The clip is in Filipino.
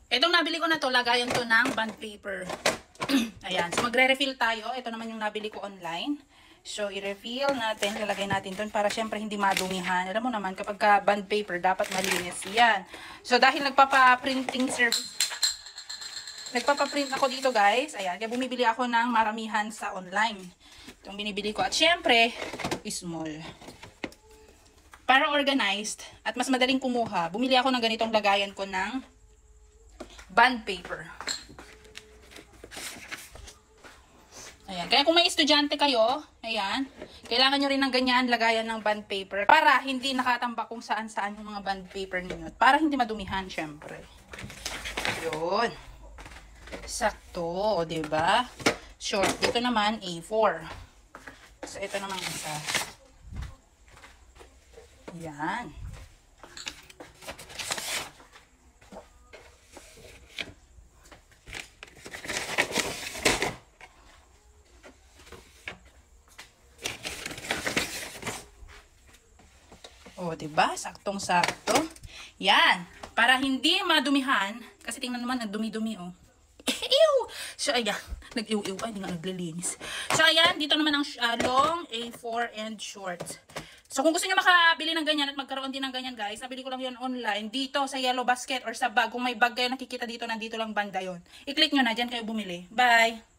Itong nabili ko na to, lagayan to ng bond paper. Ayan. So, magre-refill tayo. Ito naman yung nabili ko online. So, i-refill natin. Lalagay natin to para syempre hindi madumihan. Alam mo naman, kapag bond paper, dapat malinis yan. So, dahil nagpapa-printing service, nagpapa-print ako dito guys. Ayan. Kaya bumibili ako ng maramihan sa online. Itong binibili ko. At syempre, small. Para organized at mas madaling kumuha, bumili ako ng ganitong lagayan ko ng bond paper. Ayan. Kaya kung may estudyante kayo, ayan, kailangan nyo rin ng ganyan lagayan ng bond paper para hindi nakatambak kung saan-saan yung mga bond paper ninyo. Para hindi madumihan, syempre. Yun. Sakto, o diba? Short. Dito naman, A4. So, ito naman isa. Ayan. O, diba? Saktong-sakto. Yan. Para hindi madumihan. Kasi tingnan naman, ang dumi-dumi, oh. Ew! So, ayan. Nag-iw-iw. Ay, hindi nga naglilinis. So, ayan. Dito naman ang long, A4, and short. So, kung gusto nyo makabili ng ganyan at magkaroon din ng ganyan, guys, nabili ko lang yun online. Dito sa yellow basket or sa bag. Kung may bag kayo nakikita dito, nandito lang banda yun. I-click nyo na. Dyan kayo bumili. Bye!